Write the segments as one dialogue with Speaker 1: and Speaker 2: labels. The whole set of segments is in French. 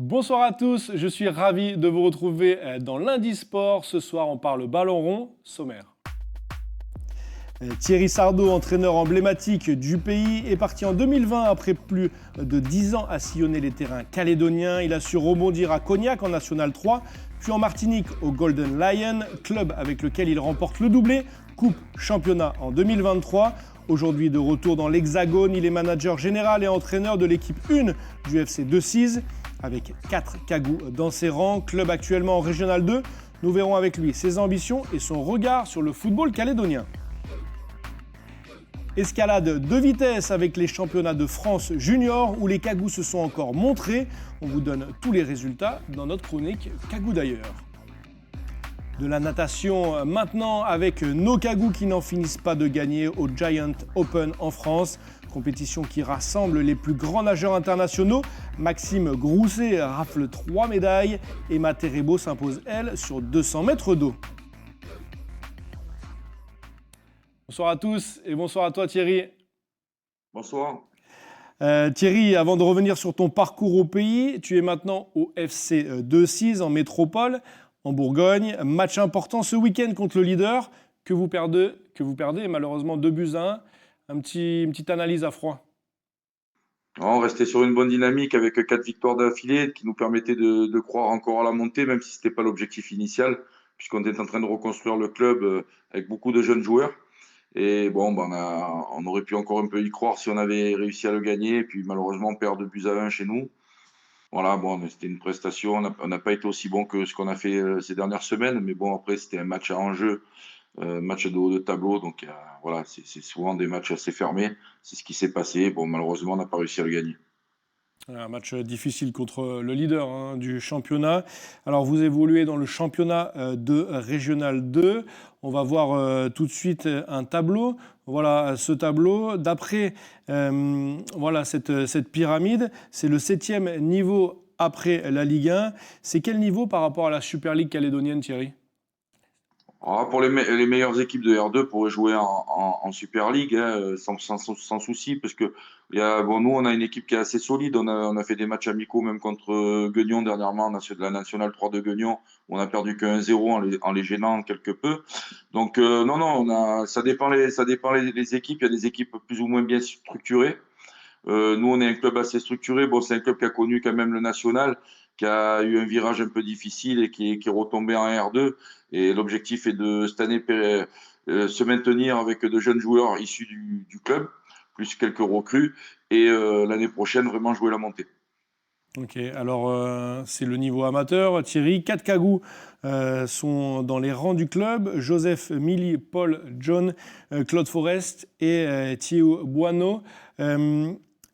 Speaker 1: Bonsoir à tous, je suis ravi de vous retrouver dans Lundi Sport. Ce soir, on parle ballon rond, sommaire. Thierry Sardeau, entraîneur emblématique du pays, est parti en 2020 après plus de 10 ans à sillonner les terrains calédoniens. Il a su rebondir à Cognac en National 3, puis en Martinique au Golden Lion, club avec lequel il remporte le doublé, Coupe Championnat en 2023. Aujourd'hui de retour dans l'Hexagone, il est manager général et entraîneur de l'équipe 1 du FC Decize. Avec 4 cagous dans ses rangs, club actuellement en Régional 2, nous verrons avec lui ses ambitions et son regard sur le football calédonien. Escalade de vitesse avec les championnats de France junior où les cagous se sont encore montrés. On vous donne tous les résultats dans notre chronique Cagou d'ailleurs. De la natation maintenant avec nos cagous qui n'en finissent pas de gagner au Giant Open en France. Compétition qui rassemble les plus grands nageurs internationaux. Maxime Grousset rafle 3 médailles. Emma Terebo s'impose, elle, sur 200 mètres d'eau. Bonsoir à tous et bonsoir à toi Thierry.
Speaker 2: Bonsoir.
Speaker 1: Thierry, avant de revenir sur ton parcours au pays, tu es maintenant au FC Decize en métropole, en Bourgogne. Match important ce week-end contre le leader que vous perdez malheureusement 2-1. Une petite analyse à froid.
Speaker 2: On restait sur une bonne dynamique avec 4 victoires d'affilée qui nous permettaient de croire encore à la montée, même si ce n'était pas l'objectif initial, puisqu'on est en train de reconstruire le club avec beaucoup de jeunes joueurs. Et bon, on aurait pu encore un peu y croire si on avait réussi à le gagner. Et puis malheureusement, on perd 2-1 chez nous. Voilà, bon, c'était une prestation. On n'a pas été aussi bon que ce qu'on a fait ces dernières semaines. Mais bon, après, c'était un match à enjeu. Match de haut de tableau, donc voilà, c'est souvent des matchs assez fermés. C'est ce qui s'est passé. Bon, malheureusement, on n'a pas réussi à le gagner.
Speaker 1: Un match difficile contre le leader du championnat. Alors, vous évoluez dans le championnat de Régional 2. On va voir tout de suite un tableau. Voilà ce tableau. D'après cette pyramide, c'est le 7e niveau après la Ligue 1. C'est quel niveau par rapport à la Super League calédonienne, Thierry ?
Speaker 2: Alors, pour les meilleures équipes de R2 pourraient jouer en Super League sans souci, parce que nous, on a une équipe qui est assez solide. On a fait des matchs amicaux même contre Guignon dernièrement, la Nationale 3 de Guignon. On a perdu que 1-0 en les gênant quelque peu. Donc non, ça dépend les équipes. Il y a des équipes plus ou moins bien structurées. Nous, on est un club assez structuré. Bon, c'est un club qui a connu quand même le national, qui a eu un virage un peu difficile et qui est retombé en R2. Et l'objectif est de, cette année, se maintenir avec de jeunes joueurs issus du club, plus quelques recrues, et l'année prochaine, vraiment jouer la montée.
Speaker 1: Ok, alors c'est le niveau amateur. Thierry, 4 cagous sont dans les rangs du club. Joseph, Milly, Paul, John, Claude Forest et Thierry Boineau.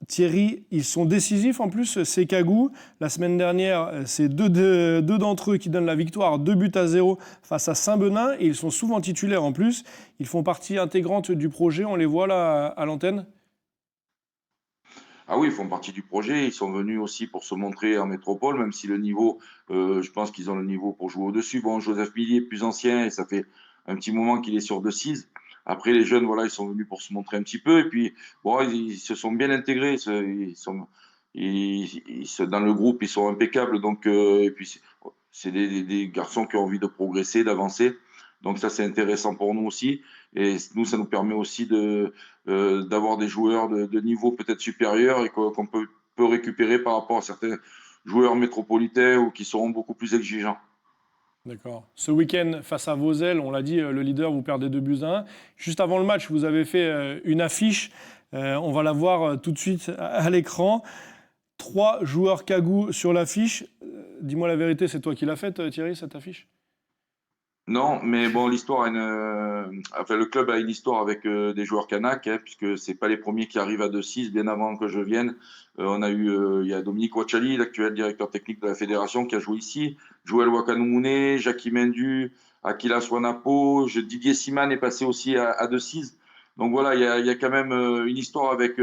Speaker 1: Thierry, ils sont décisifs en plus, ces cagous. La semaine dernière, c'est deux d'entre eux qui donnent la victoire, 2-0 face à Saint-Benin. Et ils sont souvent titulaires en plus. Ils font partie intégrante du projet. On les voit là à l'antenne.
Speaker 2: Ah oui, ils font partie du projet. Ils sont venus aussi pour se montrer en métropole, même si le niveau, je pense qu'ils ont le niveau pour jouer au-dessus. Bon, Joseph Milly est plus ancien et ça fait un petit moment qu'il est sur Decize. Après, les jeunes, voilà, ils sont venus pour se montrer un petit peu. Et puis, bon, ils se sont bien intégrés. Dans le groupe, ils sont impeccables. Donc, et puis, c'est des garçons qui ont envie de progresser, d'avancer. Donc ça, c'est intéressant pour nous aussi. Et nous, ça nous permet aussi d'avoir des joueurs de niveau peut-être supérieur et qu'on peut récupérer par rapport à certains joueurs métropolitains ou qui seront beaucoup plus exigeants.
Speaker 1: D'accord. Ce week-end, face à Vozelle, on l'a dit, le leader, vous perdez 2-1. Juste avant le match, vous avez fait une affiche. On va la voir tout de suite à l'écran. 3 joueurs cagous sur l'affiche. Dis-moi la vérité, c'est toi qui l'as faite, Thierry, cette affiche ?
Speaker 2: Non, mais bon, le club a une histoire avec des joueurs Kanak, puisque c'est pas les premiers qui arrivent à 2-6, bien avant que je vienne. Il y a Dominique Wachali, l'actuel directeur technique de la fédération, qui a joué ici. Joël Wakanumune, Jackie Mendu, Akila Swanapo, Didier Siman est passé aussi à 2-6. Donc voilà, il y a quand même une histoire avec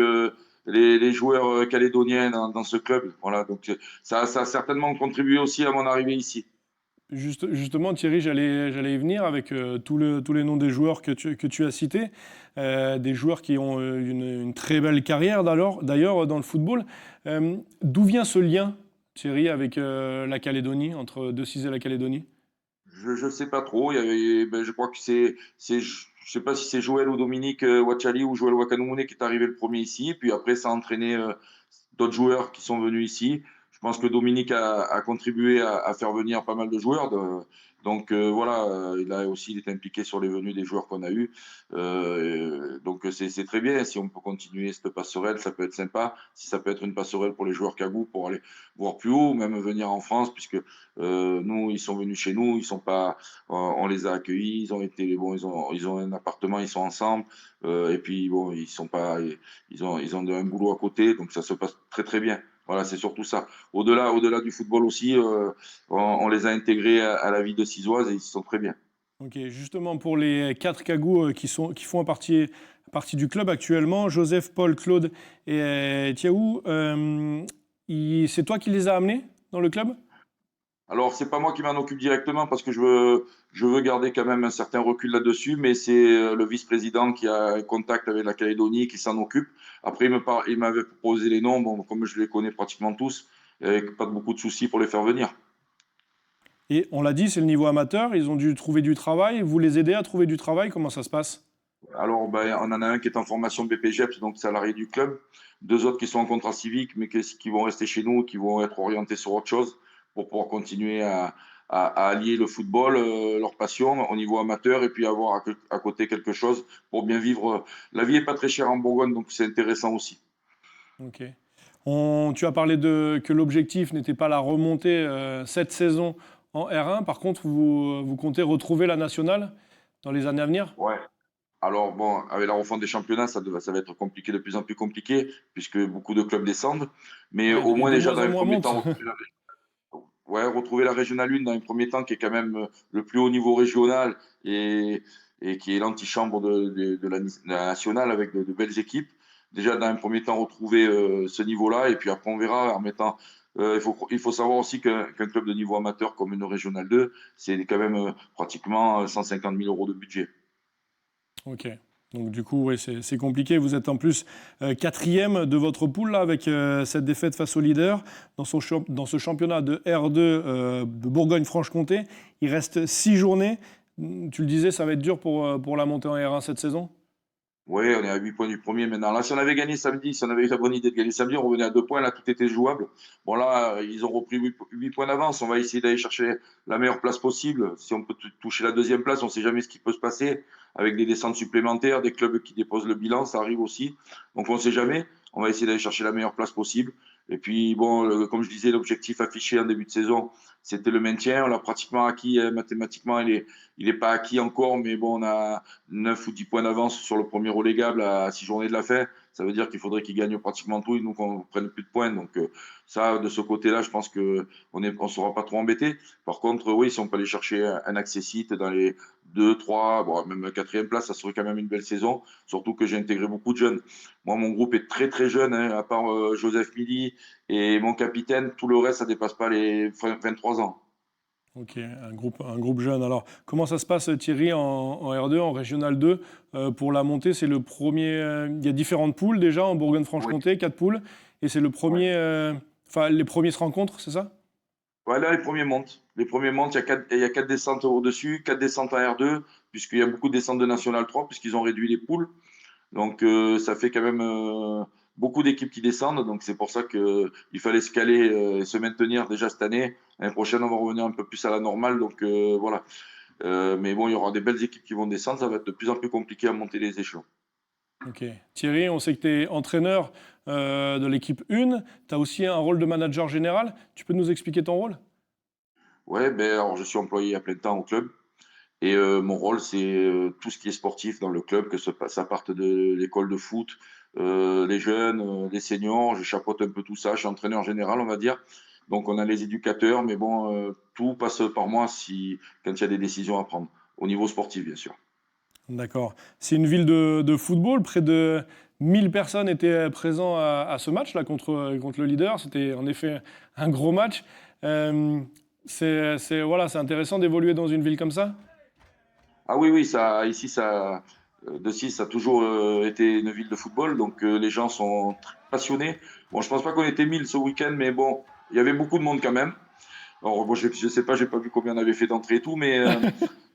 Speaker 2: les joueurs calédoniens dans ce club. Voilà, donc ça a certainement contribué aussi à mon arrivée ici.
Speaker 1: Justement, Thierry, j'allais y venir avec tous les noms des joueurs que tu as cités, des joueurs qui ont une très belle carrière d'ailleurs dans le football. D'où vient ce lien Thierry, avec la Calédonie, entre Decize et la Calédonie?
Speaker 2: Je sais pas trop. Je crois que je sais pas si c'est Joël ou Dominique Wachali ou Joël Wakanumune qui est arrivé le premier ici. Puis après, ça a entraîné d'autres joueurs qui sont venus ici. Je pense que Dominique a contribué à faire venir pas mal de joueurs. Donc voilà, il est impliqué sur les venues des joueurs qu'on a eus. Donc c'est très bien. Si on peut continuer cette passerelle, ça peut être sympa. Si ça peut être une passerelle pour les joueurs Kagou pour aller voir plus haut, ou même venir en France, puisque nous, ils sont venus chez nous, ils sont pas, on les a accueillis, ils ont été bon, ils ont un appartement, ils sont ensemble, et puis bon, ils sont pas, ils ont un boulot à côté, donc ça se passe très très bien. Voilà, c'est surtout ça. Au-delà du football aussi, on les a intégrés à la vie de Cizoise et ils sont très bien.
Speaker 1: Ok, justement pour les 4 cagous qui font partie du club actuellement, Joseph, Paul, Claude et Thiaou, c'est toi qui les as amenés dans le club?
Speaker 2: Alors, c'est pas moi qui m'en occupe directement parce que je veux garder quand même un certain recul là-dessus, mais c'est le vice-président qui a un contact avec la Calédonie qui s'en occupe. Après, il m'avait proposé les noms, bon, comme je les connais pratiquement tous, et pas beaucoup de soucis pour les faire venir.
Speaker 1: Et on l'a dit, c'est le niveau amateur, ils ont dû trouver du travail, vous les aidez à trouver du travail, comment ça se passe?
Speaker 2: Alors, ben, on en a un qui est en formation BPGEPS, donc salarié du club. Deux autres qui sont en contrat civique, mais qui vont rester chez nous, qui vont être orientés sur autre chose pour pouvoir continuer à allier le football, leur passion au niveau amateur, et puis avoir à côté quelque chose pour bien vivre. La vie est pas très chère en Bourgogne, donc c'est intéressant aussi.
Speaker 1: Ok. Tu as parlé que l'objectif n'était pas la remontée cette saison en R1, par contre vous comptez retrouver la nationale dans les années à venir?
Speaker 2: Ouais. Alors bon, avec la refonte des championnats, ça va être compliqué, de plus en plus compliqué, puisque beaucoup de clubs descendent. Mais
Speaker 1: Ouais,
Speaker 2: au moins
Speaker 1: de
Speaker 2: déjà
Speaker 1: moins
Speaker 2: dans
Speaker 1: en
Speaker 2: les
Speaker 1: moins
Speaker 2: premiers
Speaker 1: monte.
Speaker 2: temps, ouais, retrouver la Régionale 1 dans un premier temps, qui est quand même le plus haut niveau régional et qui est l'antichambre de la nationale avec de belles équipes. Déjà, dans un premier temps, retrouver ce niveau-là, et puis après, on verra en mettant. Il faut savoir aussi qu'un club de niveau amateur comme une Régionale 2, c'est quand même pratiquement 150 000 euros de budget.
Speaker 1: Ok. Donc du coup, ouais, c'est compliqué. Vous êtes en plus quatrième de votre poule là, avec cette défaite face au leader dans ce championnat de R2 de Bourgogne-Franche-Comté. Il reste 6 journées. Tu le disais, ça va être dur pour la montée en R1 cette saison.
Speaker 2: Oui, on est à 8 points du premier maintenant. Là, si on avait gagné samedi, si on avait eu la bonne idée de gagner samedi, on revenait à 2 points. Là, tout était jouable. Bon, là, ils ont repris 8 points d'avance. On va essayer d'aller chercher la meilleure place possible. Si on peut toucher la deuxième place, on ne sait jamais ce qui peut se passer. Avec des descentes supplémentaires, des clubs qui déposent le bilan, ça arrive aussi. Donc, on ne sait jamais. On va essayer d'aller chercher la meilleure place possible. Et puis, bon, comme je disais, l'objectif affiché en début de saison, c'était le maintien. On l'a pratiquement acquis mathématiquement. Il est pas acquis encore, mais bon, on a 9 ou 10 points d'avance sur le premier relégable à 6 journées de la fin. Ça veut dire qu'il faudrait qu'ils gagnent pratiquement tout et nous qu'on prenne plus de points. Donc ça, de ce côté-là, je pense qu'on ne sera pas trop embêté. Par contre, oui, si on peut aller chercher un accessite dans les 2, 3, bon, même quatrième place, ça serait quand même une belle saison. Surtout que j'ai intégré beaucoup de jeunes. Moi, mon groupe est très très jeune, hein, à part Joseph Midi et mon capitaine. Tout le reste, ça dépasse pas les 23 ans.
Speaker 1: Ok, un groupe jeune. Alors, comment ça se passe, Thierry, en R2, en Régional 2, pour la montée? C'est le premier. Il y a différentes poules déjà en
Speaker 2: Oui,
Speaker 1: Bourgogne-Franche-Comté, 4 poules, et c'est le
Speaker 2: ouais.
Speaker 1: premier. Enfin, les premiers se rencontrent, c'est ça?
Speaker 2: Ouais, là, les premiers montent. Les premiers montent, il y a 4 descentes au-dessus, 4 descentes en R2, puisqu'il y a beaucoup de descentes de National 3, puisqu'ils ont réduit les poules. Donc, ça fait quand même beaucoup d'équipes qui descendent. Donc, c'est pour ça qu'il fallait se caler et se maintenir déjà cette année. L'année prochaine, on va revenir un peu plus à la normale. Donc, voilà. Mais bon, il y aura des belles équipes qui vont descendre. Ça va être de plus en plus compliqué à monter les échelons.
Speaker 1: Ok. Thierry, on sait que tu es entraîneur de l'équipe 1. Tu as aussi un rôle de manager général. Tu peux nous expliquer ton rôle?
Speaker 2: Ouais, ben, alors, je suis employé à plein temps au club. Et mon rôle, c'est tout ce qui est sportif dans le club, ça parte de l'école de foot, les jeunes, les seniors, je chapeaute un peu tout ça, je suis entraîneur général, on va dire. Donc on a les éducateurs, mais bon, tout passe par moi quand il y a des décisions à prendre, au niveau sportif, bien sûr.
Speaker 1: D'accord. C'est une ville de football. Près de 1000 personnes étaient présentes à ce match-là contre le leader. C'était en effet un gros match. Voilà, c'est intéressant d'évoluer dans une ville comme ça.
Speaker 2: Ah oui, oui, Decize, ça a toujours été une ville de football, donc les gens sont très passionnés. Bon, je pense pas qu'on était 1000 ce week-end, mais bon, il y avait beaucoup de monde quand même. Alors, bon, je ne sais pas, j'ai pas vu combien on avait fait d'entrées et tout, mais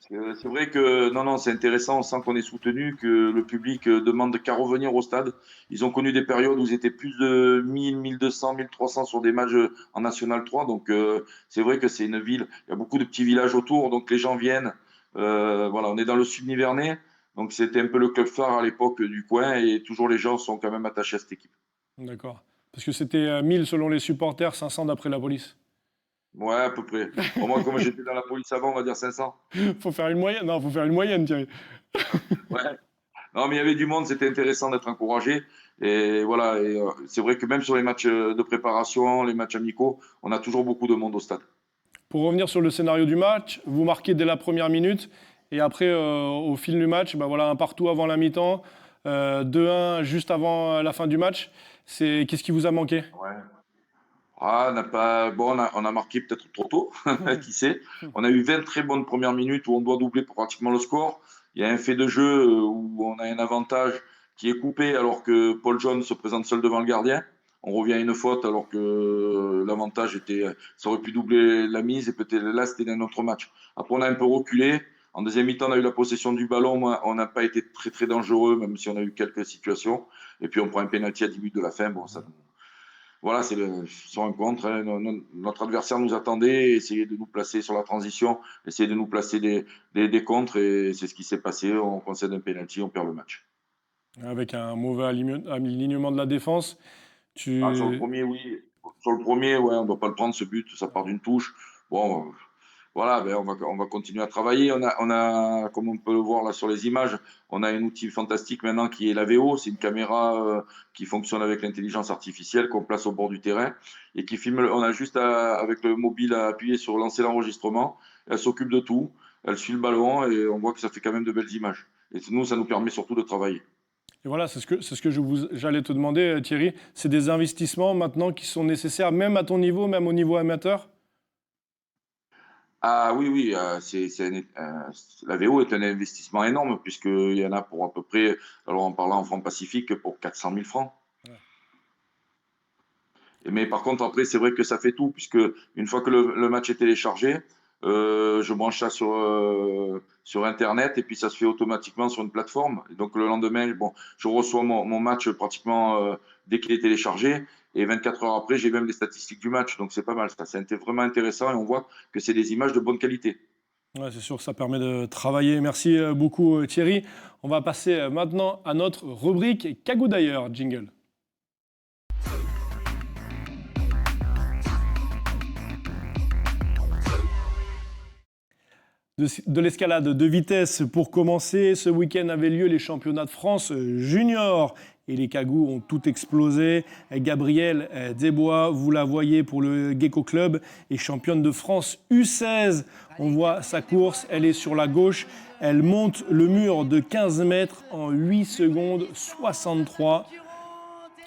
Speaker 2: c'est vrai que non, c'est intéressant. On sent qu'on est soutenu, que le public demande qu'à revenir au stade. Ils ont connu des périodes où ils étaient plus de 1000, 1200, 1300 sur des matchs en National 3. Donc, c'est vrai que c'est une ville. Il y a beaucoup de petits villages autour, donc les gens viennent. Voilà, on est dans le sud nivernais, donc c'était un peu le club phare à l'époque du coin, et toujours les gens sont quand même attachés à cette équipe.
Speaker 1: D'accord. Parce que c'était 1000 selon les supporters, 500 d'après la police.
Speaker 2: Ouais, à peu près. Bon, moi, comme j'étais dans la police avant, on va dire 500.
Speaker 1: Faut faire une moyenne. Non, faut faire une moyenne, Thierry.
Speaker 2: Ouais. Non, mais il y avait du monde, c'était intéressant d'être encouragé. Et voilà, c'est vrai que même sur les matchs de préparation, les matchs amicaux, on a toujours beaucoup de monde au stade.
Speaker 1: Pour revenir sur le scénario du match, vous marquez dès la première minute. Et après, au fil du match, bah voilà, un partout avant la mi-temps, 2-1 juste avant la fin du match. Qu'est-ce qui vous a manqué?
Speaker 2: Ouais. Ah, on n'a pas, bon, on a marqué peut-être trop tôt, qui sait. On a eu 20 très bonnes premières minutes où on doit doubler pour pratiquement le score. Il y a un fait de jeu où on a un avantage qui est coupé alors que Paul John se présente seul devant le gardien. On revient à une faute alors que l'avantage était, ça aurait pu doubler la mise et peut-être là c'était un autre match. Après on a un peu reculé. En deuxième mi-temps, on a eu la possession du ballon. On n'a pas été très très dangereux, même si on a eu quelques situations. Et puis on prend un pénalty à 10 minutes de la fin. Bon, ça, voilà, sur un contre. Hein. Notre adversaire nous attendait, essayait de nous placer sur la transition, essayait de nous placer des contres, et c'est ce qui s'est passé. On concède un penalty, on perd le match.
Speaker 1: Avec un mauvais alignement de la défense.
Speaker 2: Ah, sur le premier, oui. Sur le premier, ouais, on ne doit pas le prendre, ce but, ça part d'une touche. Bon, voilà, ben on va continuer à travailler. Comme on peut le voir là sur les images, on a un outil fantastique maintenant qui est la VO. C'est une caméra qui fonctionne avec l'intelligence artificielle qu'on place au bord du terrain et qui filme. On a juste avec le mobile à appuyer sur lancer l'enregistrement. Elle s'occupe de tout. Elle suit le ballon et on voit que ça fait quand même de belles images. Et nous, ça nous permet surtout de travailler.
Speaker 1: Et voilà, c'est ce que j'allais te demander, Thierry. C'est des investissements maintenant qui sont nécessaires, même à ton niveau, même au niveau amateur?
Speaker 2: Ah oui, oui, la VO est un investissement énorme puisqu'il y en a pour à peu près, alors en parlant en francs Pacifique, pour 400 000 francs.
Speaker 1: Ouais.
Speaker 2: Mais par contre, après, c'est vrai que ça fait tout, puisque une fois que le match est téléchargé, je branche ça sur Internet et puis ça se fait automatiquement sur une plateforme. Et donc le lendemain, bon, je reçois mon match pratiquement dès qu'il est téléchargé, et 24 heures après, j'ai même les statistiques du match. Donc c'est pas mal, ça. C'est vraiment intéressant et on voit que c'est des images de bonne qualité.
Speaker 1: Ouais, c'est sûr que ça permet de travailler. Merci beaucoup, Thierry. On va passer maintenant à notre rubrique Cagou d'ailleurs, jingle. De l'escalade de vitesse pour commencer. Ce week-end avaient lieu les championnats de France junior et les cagous ont tout explosé. Gabrielle Desbois, vous la voyez pour le Gecko Club, est championne de France U16. On voit sa course, elle est sur la gauche. Elle monte le mur de 15 mètres en 8 secondes 63.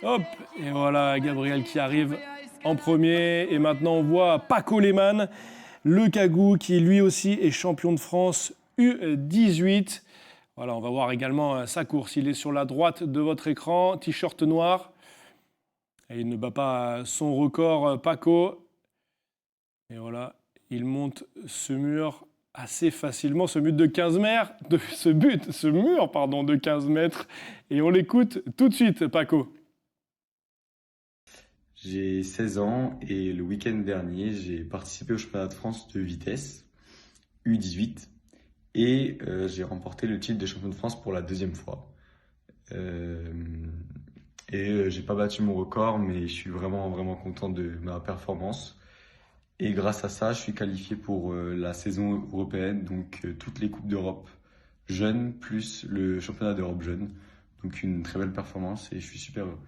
Speaker 1: Hop, et voilà Gabrielle qui arrive en premier. Et maintenant on voit Paco Lehmann, le cagou qui lui aussi est champion de France U18. Voilà, on va voir également sa course. Il est sur la droite de votre écran, t-shirt noir. Et il ne bat pas son record, Paco. Et voilà, il monte ce mur assez facilement, ce mur de 15 mètres, de 15 mètres. Et on l'écoute tout de suite, Paco.
Speaker 3: J'ai 16 ans et le week-end dernier, j'ai participé au championnat de France de vitesse U18 et j'ai remporté le titre de champion de France pour la deuxième fois. J'ai pas battu mon record, mais je suis vraiment vraiment content de ma performance. Et grâce à ça, je suis qualifié pour la saison européenne, donc toutes les coupes d'Europe jeunes plus le championnat d'Europe jeune. Donc une très belle performance et je suis super heureux.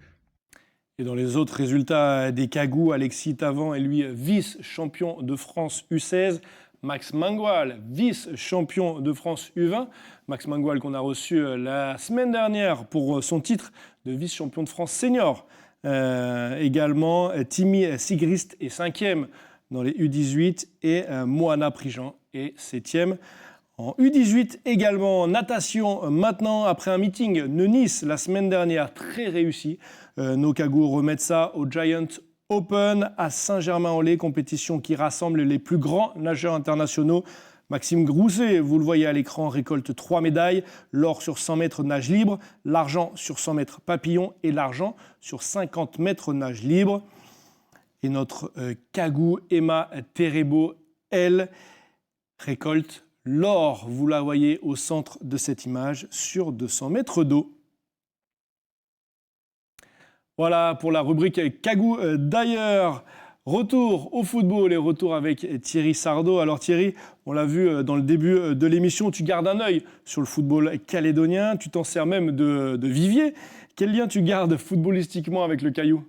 Speaker 1: Et dans les autres résultats des cagous, Alexis Tavan est lui vice-champion de France U16. Max Mangual, vice-champion de France U20. Max Mangual qu'on a reçu la semaine dernière pour son titre de vice-champion de France senior. Également, Timmy Sigrist est 5e dans les U18 et Moana Prigent est 7e. En U18 également, natation maintenant, après un meeting de Nice la semaine dernière, très réussi. Nos cagous remettent ça aux Giants Open à Saint-Germain-en-Laye, compétition qui rassemble les plus grands nageurs internationaux. Maxime Grousset, vous le voyez à l'écran, récolte 3 médailles, l'or sur 100 mètres nage libre, l'argent sur 100 mètres papillon et l'argent sur 50 mètres nage libre. Et notre Kagou Emma Terebo, elle, récolte l'or. Vous la voyez au centre de cette image sur 200 mètres d'eau. Voilà pour la rubrique Kagou. D'ailleurs, retour au football et retour avec Thierry Sardo. Alors Thierry, on l'a vu dans le début de l'émission, tu gardes un œil sur le football calédonien, tu t'en sers même de vivier. Quel lien tu gardes footballistiquement avec le Caillou?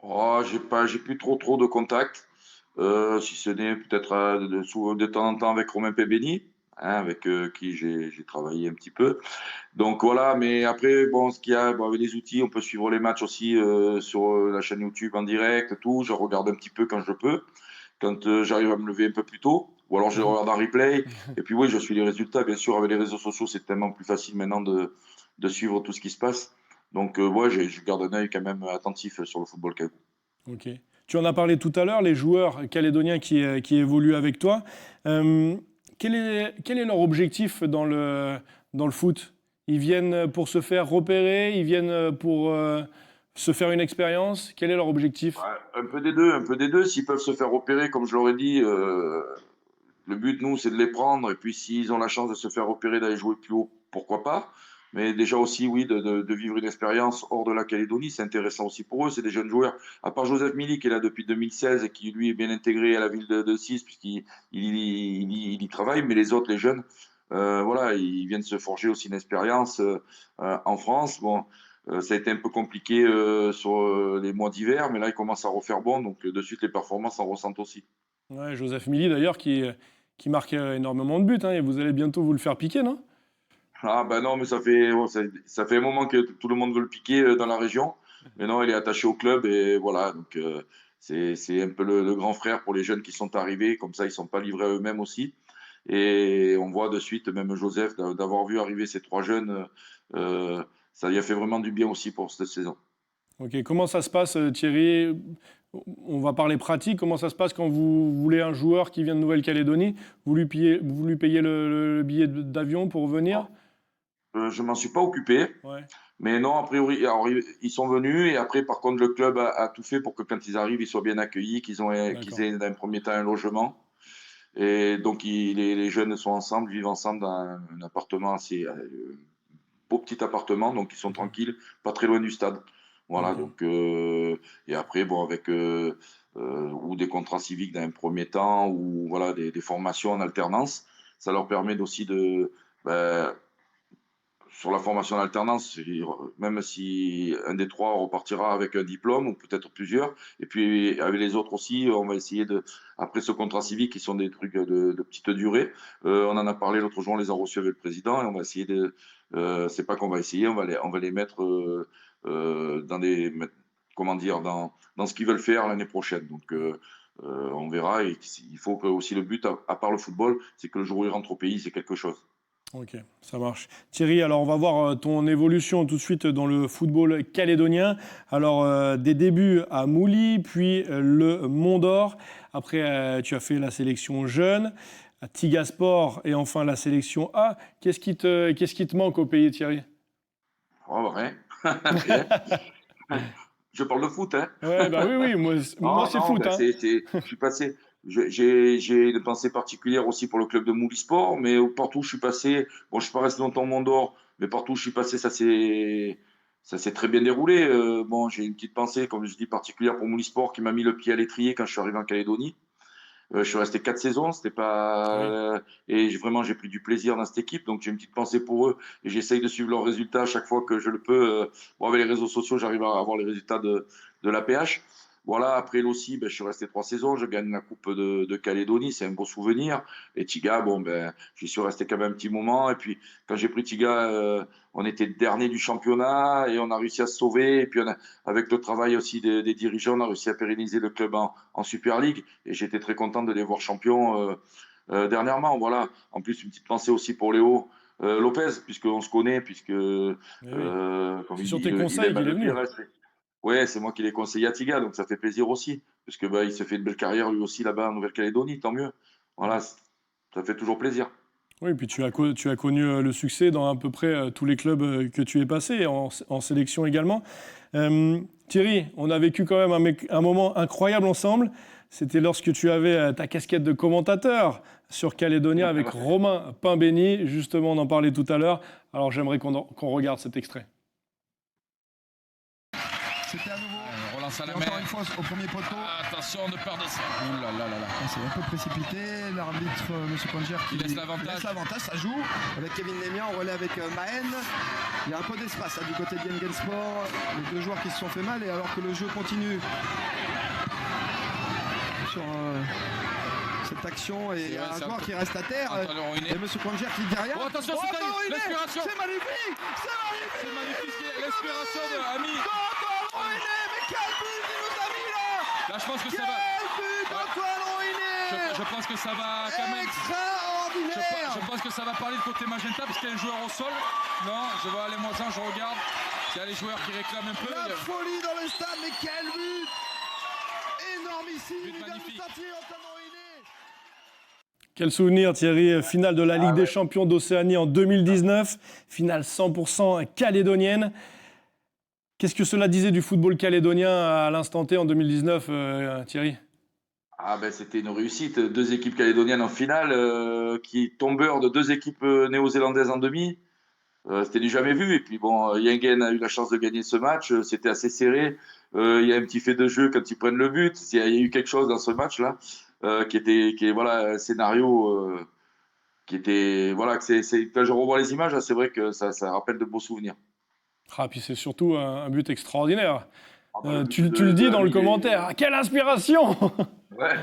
Speaker 2: Oh, j'ai plus trop de contacts, si ce n'est peut-être de temps en temps avec Romain Pébény, hein, avec qui j'ai travaillé un petit peu. Donc voilà, mais après, bon, ce qu'il y a, bon, avec les outils, on peut suivre les matchs aussi sur la chaîne YouTube en direct, tout. Je regarde un petit peu quand je peux, quand j'arrive à me lever un peu plus tôt, ou alors je regarde en replay. Et puis oui, je suis les résultats, bien sûr, avec les réseaux sociaux, c'est tellement plus facile maintenant de suivre tout ce qui se passe. Donc ouais, je garde un œil quand même attentif sur le football cagoulé.
Speaker 1: Ok. Tu en as parlé tout à l'heure, les joueurs calédoniens qui évoluent avec toi. Euh, quel est leur objectif dans le foot? Ils viennent pour se faire repérer, ils viennent pour se faire une expérience. Quel est leur objectif?
Speaker 2: Ouais, un peu des deux, un peu des deux. S'ils peuvent se faire opérer, comme je l'aurais dit, le but, nous, c'est de les prendre. Et puis, s'ils ont la chance de se faire opérer, d'aller jouer plus haut, pourquoi pas. Mais déjà aussi, oui, de vivre une expérience hors de la Calédonie, c'est intéressant aussi pour eux. C'est des jeunes joueurs. À part Joseph Milik, qui est là depuis 2016 et qui, lui, est bien intégré à la ville de Sisse, puisqu'il y travaille. Mais les autres, les jeunes, voilà, ils viennent se forger aussi une expérience en France. Bon, ça a été un peu compliqué sur les mois d'hiver, mais là, il commence à refaire bon. Donc, de suite, les performances en ressentent aussi.
Speaker 1: Ouais, Joseph Milly d'ailleurs qui marque énormément de buts, hein, et vous allez bientôt vous le faire piquer, non?
Speaker 2: Ah ben non, mais ça fait un moment que tout le monde veut le piquer dans la région. Mais non, il est attaché au club et voilà. Donc c'est un peu le grand frère pour les jeunes qui sont arrivés. Comme ça, ils sont pas livrés à eux-mêmes aussi. Et on voit de suite, même Joseph, d'avoir vu arriver ces trois jeunes, ça lui a fait vraiment du bien aussi pour cette saison.
Speaker 1: Ok, comment ça se passe, Thierry? On va parler pratique. Comment ça se passe quand vous voulez un joueur qui vient de Nouvelle-Calédonie? Vous lui payez le billet d'avion pour venir?
Speaker 2: Je m'en suis pas occupé.
Speaker 1: Ouais,
Speaker 2: Mais non, a priori, alors, ils sont venus et après, par contre, le club a tout fait pour que quand ils arrivent, ils soient bien accueillis, qu'ils
Speaker 1: d'accord.
Speaker 2: aient dans un premier temps un logement. Et donc, les jeunes sont ensemble, vivent ensemble dans un appartement assez beau petit appartement, donc ils sont
Speaker 1: Ok,
Speaker 2: tranquilles, pas très loin du stade. Voilà,
Speaker 1: d'accord.
Speaker 2: donc et après, bon, avec ou des contrats civiques dans un premier temps, ou voilà, des formations en alternance, ça leur permet aussi ben, sur la formation en alternance, même si un des trois repartira avec un diplôme, ou peut-être plusieurs, et puis avec les autres aussi, on va essayer après ce contrat civique, qui sont des trucs de petite durée, on en a parlé l'autre jour, on les a reçus avec le président, et on va essayer c'est pas qu'on va essayer, on va les mettre dans comment dire, dans ce qu'ils veulent faire l'année prochaine. Donc, on verra, et il faut que aussi le but, à part le football, c'est que le jour où ils rentrent au pays, c'est quelque chose.
Speaker 1: Ok, ça marche. Thierry, alors on va voir ton évolution tout de suite dans le football calédonien. Alors des débuts à Mouly, puis le Mont d'Or. Après, tu as fait la sélection jeune, à Tigasport et enfin la sélection A. Qu'est-ce qui te manque au pays, Thierry?
Speaker 2: Oh, rien. Rien. Je parle de foot, hein.
Speaker 1: Ouais, bah oui, oui, moi
Speaker 2: Non,
Speaker 1: c'est
Speaker 2: non,
Speaker 1: foot,
Speaker 2: ben
Speaker 1: hein.
Speaker 2: je suis passé. J'ai une pensée particulière aussi pour le club de Moulisport, mais partout où je suis passé, bon, je suis pas resté longtemps au Mont d'Or, mais partout où je suis passé, ça s'est très bien déroulé. Bon, j'ai une petite pensée, comme je dis, particulière pour Moulisport, qui m'a mis le pied à l'étrier quand je suis arrivé en Calédonie. Je suis resté 4 saisons, c'était
Speaker 1: Ah oui.
Speaker 2: pas et vraiment j'ai pris du plaisir dans cette équipe, donc j'ai une petite pensée pour eux et j'essaye de suivre leurs résultats à chaque fois que je le peux. Bon, avec les réseaux sociaux, j'arrive à avoir les résultats de l'APH. Voilà, après l'OSSI, ben, je suis resté 3 saisons, je gagne la Coupe de Calédonie, c'est un beau souvenir. Et Tiga, bon, ben, j'y suis resté quand même un petit moment. Et puis, quand j'ai pris Tiga, on était dernier du championnat et on a réussi à se sauver. Et puis, avec le travail aussi des dirigeants, on a réussi à pérenniser le club en Super League. Et j'étais très content de les voir champions dernièrement. Voilà. En plus, une petite pensée aussi pour Léo Lopez, puisqu'on se connaît,
Speaker 1: Eh oui.
Speaker 2: comme
Speaker 1: C'est
Speaker 2: il
Speaker 1: sur
Speaker 2: dit,
Speaker 1: tes
Speaker 2: il
Speaker 1: conseils
Speaker 2: aime
Speaker 1: qu'il est
Speaker 2: le
Speaker 1: venu.
Speaker 2: PRS. Ouais, c'est moi qui l'ai conseillé à Tiga, donc ça fait plaisir aussi. Parce que bah, il se fait une belle carrière lui aussi là-bas en Nouvelle-Calédonie, tant mieux. Voilà, ça fait toujours plaisir.
Speaker 1: Oui, puis tu as connu le succès dans à peu près tous les clubs que tu es passé, en sélection également. Thierry, on a vécu quand même un moment incroyable ensemble. C'était lorsque tu avais ta casquette de commentateur sur Calédonia avec Romain Pimbény. Justement, on en parlait tout à l'heure. Alors j'aimerais qu'on regarde cet extrait.
Speaker 4: C'était à nouveau.
Speaker 5: Relance à la
Speaker 4: Et
Speaker 5: main.
Speaker 4: encore une fois au premier poteau.
Speaker 5: Attention, ne perdez ça. Ouh là là là là.
Speaker 4: C'est un peu précipité. L'arbitre, M. Conger, qui
Speaker 5: laisse l'avantage.
Speaker 4: laisse l'avantage. Ça joue avec Kevin Lemian. On relais avec Mahen. Il y a un peu d'espace du côté de Yengen Sport. Les deux joueurs qui se sont fait mal. Et alors que le jeu continue sur cette action. Et il y a un joueur qui reste à terre. Et M. Conger qui dit derrière.
Speaker 5: Oh, attention, c'est l'inspiration.
Speaker 4: C'est magnifique. C'est magnifique.
Speaker 5: C'est magnifique. L'inspiration de Ami.
Speaker 4: Mais quel but il nous a mis là.
Speaker 5: Là, je pense que ça
Speaker 4: Quel
Speaker 5: va.
Speaker 4: but d'Antoine Roinet.
Speaker 5: Je pense que ça va quand même.
Speaker 4: Extraordinaire.
Speaker 5: Je pense que ça va parler de côté magenta parce qu'il y a un joueur au sol. Non, je vois les moisons, je regarde. Il y a les joueurs qui réclament un peu.
Speaker 4: La folie dans le stade, mais quel but. Énormissime.
Speaker 5: But
Speaker 4: Il vient de
Speaker 5: magnifique.
Speaker 4: sortir Antoine Roinet.
Speaker 1: Quel souvenir, Thierry. Finale de la Ligue des Champions d'Océanie en 2019. Finale 100% calédonienne. Qu'est-ce que cela disait du football calédonien à l'instant T en 2019, Thierry?
Speaker 2: Ah ben c'était une réussite. Deux équipes calédoniennes en finale, qui tombeur de deux équipes néo-zélandaises en demi. C'était du jamais vu. Et puis bon, Yengen a eu la chance de gagner ce match. C'était assez serré. Il y a un petit fait de jeu quand ils prennent le but. Il y a eu quelque chose dans ce match-là qui est voilà un scénario qui était voilà que quand je revois les images, c'est vrai que ça rappelle de beaux souvenirs.
Speaker 1: Ah, puis c'est surtout un but extraordinaire.
Speaker 2: Le
Speaker 1: Tu
Speaker 2: but
Speaker 1: le dis
Speaker 2: de
Speaker 1: dans le
Speaker 2: Ami
Speaker 1: commentaire. Quelle inspiration!
Speaker 2: Ouais.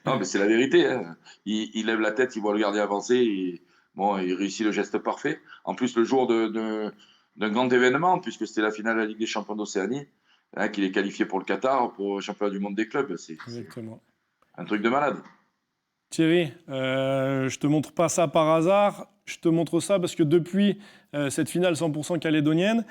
Speaker 2: Non, mais c'est la vérité. Hein. Il lève la tête, il voit le gardien avancer. Et, bon, il réussit le geste parfait. En plus, le jour d'un grand événement, puisque c'était la finale de la Ligue des Champions d'Océanie, hein, qu'il est qualifié pour le Qatar, pour le championnat du monde des clubs. C'est
Speaker 1: Exactement.
Speaker 2: un truc de malade.
Speaker 1: Thierry, je te montre pas ça par hasard. Je te montre ça parce que depuis cette finale 100% calédonienne,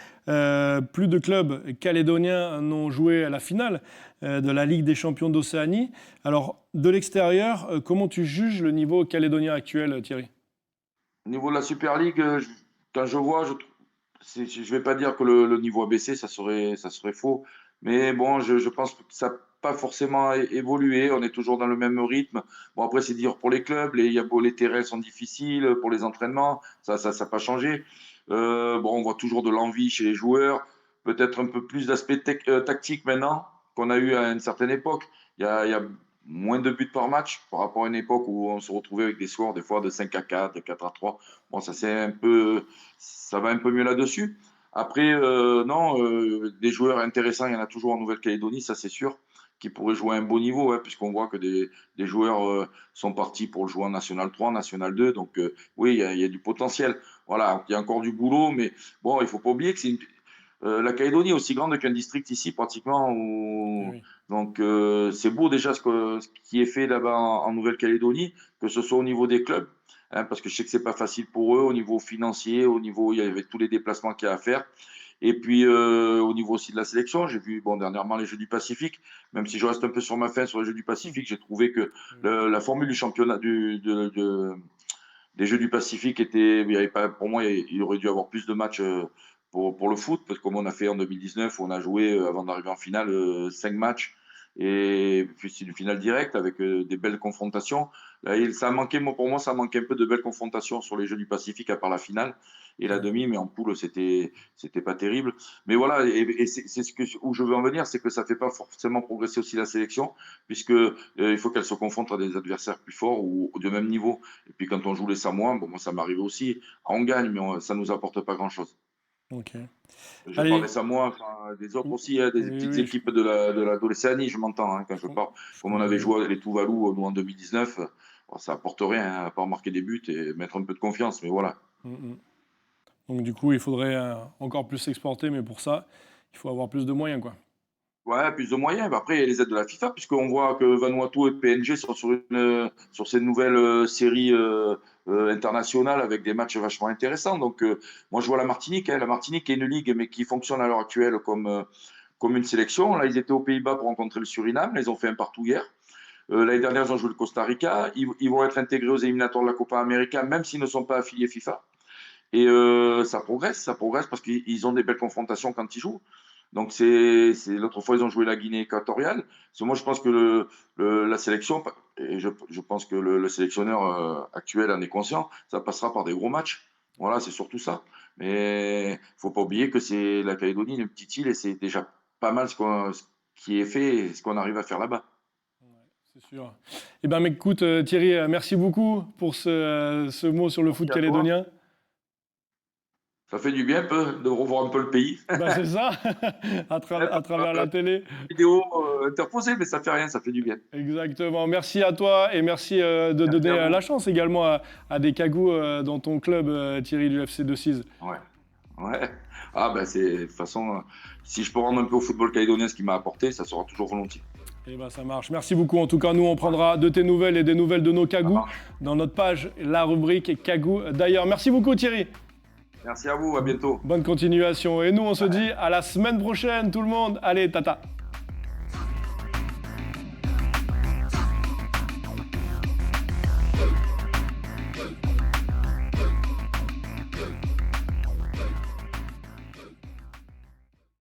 Speaker 1: plus de clubs calédoniens n'ont joué à la finale de la Ligue des Champions d'Océanie. Alors, de l'extérieur, comment tu juges le niveau calédonien actuel, Thierry?
Speaker 2: Au niveau de la Super League, quand je vois, je vais pas dire que le niveau a baissé, ça serait faux. Mais bon, je pense que ça n'a pas forcément évolué. On est toujours dans le même rythme. Bon, après, c'est dur pour les clubs. Les terrains sont difficiles pour les entraînements. Ça n'a pas changé. Bon, on voit toujours de l'envie chez les joueurs. Peut-être un peu plus d'aspect tactique maintenant qu'on a eu à une certaine époque. Il y a moins de buts par match par rapport à une époque où on se retrouvait avec des scores des fois de 5-4, de 4-3. Bon, ça va un peu mieux là-dessus. Après, non, des joueurs intéressants, il y en a toujours en Nouvelle-Calédonie, ça c'est sûr, qui pourraient jouer à un beau niveau, hein, puisqu'on voit que des joueurs sont partis pour le jouer en National 3, National 2. Donc oui, il y a du potentiel. Voilà, il y a encore du boulot, mais bon, il ne faut pas oublier que la Calédonie est aussi grande qu'un district ici, pratiquement.
Speaker 1: Oui.
Speaker 2: Donc, c'est beau déjà ce qui est fait là-bas en Nouvelle-Calédonie, que ce soit au niveau des clubs, hein, parce que je sais que c'est pas facile pour eux, au niveau financier, au niveau, il y avait tous les déplacements qu'il y a à faire. Et puis, au niveau aussi de la sélection, j'ai vu bon, dernièrement les Jeux du Pacifique, même si je reste un peu sur ma faim sur les Jeux du Pacifique, j'ai trouvé que la formule du championnat des Jeux du Pacifique il y avait pas, pour moi, il aurait dû avoir plus de matchs pour le foot, parce que comme on a fait en 2019, où on a joué, avant d'arriver en finale, 5 matchs, et puis c'est une finale directe avec des belles confrontations. Là, ça a manqué, pour moi, ça a manqué un peu de belles confrontations sur les Jeux du Pacifique, à part la finale et la demi, mais en poule, c'était pas terrible. Mais voilà, et c'est où je veux en venir, c'est que ça fait pas forcément progresser aussi la sélection, puisque il faut qu'elle se confronte à des adversaires plus forts ou de même niveau. Et puis quand on joue les Samoans, bon, moi ça m'arrive aussi, on gagne, mais ça nous apporte pas grand-chose.
Speaker 1: Ok.
Speaker 2: Je
Speaker 1: Allez.
Speaker 2: parle des Samoa, enfin, des autres aussi, hein, des petites équipes de l'Océanie, je m'entends, hein, quand je parle. Comme on avait joué les Tuvalu, nous, en 2019, bon, ça apporte rien, hein, à part marquer des buts et mettre un peu de confiance, mais voilà.
Speaker 1: Donc du coup, il faudrait encore plus s'exporter, mais pour ça, il faut avoir plus de moyens, quoi.
Speaker 2: Ouais, plus de moyens. Après, il y a les aides de la FIFA, puisqu'on voit que Vanuatu et PNG sont sur ces nouvelles séries internationales avec des matchs vachement intéressants. Donc, moi, je vois la Martinique. Hein. La Martinique est une ligue, mais qui fonctionne à l'heure actuelle comme une sélection. Là, ils étaient aux Pays-Bas pour rencontrer le Suriname. Là, ils ont fait un partout hier. L'année dernière, ils ont joué le Costa Rica. Ils vont être intégrés aux éliminatoires de la Copa América, même s'ils ne sont pas affiliés FIFA. Et ça progresse parce qu'ils ont des belles confrontations quand ils jouent. Donc, l'autre fois, ils ont joué la Guinée équatoriale. Moi, je pense que la sélection, et je pense que le sélectionneur actuel en est conscient, ça passera par des gros matchs. Voilà, c'est surtout ça. Mais il ne faut pas oublier que c'est la Calédonie, une petite île, et c'est déjà pas mal ce qui est fait et ce qu'on arrive à faire là-bas.
Speaker 1: C'est sûr. Eh bien, écoute, Thierry, merci beaucoup pour ce mot sur le foot calédonien.
Speaker 2: Ça fait du bien de revoir un peu le pays.
Speaker 1: Bah, c'est ça, à travers la télé.
Speaker 2: Vidéo interposée, mais ça fait rien, ça fait du bien.
Speaker 1: Exactement. Merci à toi et merci de donner la chance également à des cagous dans ton club, Thierry, du FC Decize.
Speaker 2: Ouais. Ah ben de toute façon, si je peux rendre un peu au football calédonien ce qu'il m'a apporté, ça sera toujours volontiers.
Speaker 1: Eh ben ça marche. Merci beaucoup. En tout cas, nous, on prendra de tes nouvelles et des nouvelles de nos cagous dans notre page, la rubrique Cagou. D'ailleurs, merci beaucoup, Thierry.
Speaker 2: Merci à vous, à bientôt.
Speaker 1: Bonne continuation. Et nous, on se dit à la semaine prochaine, tout le monde. Allez, tata.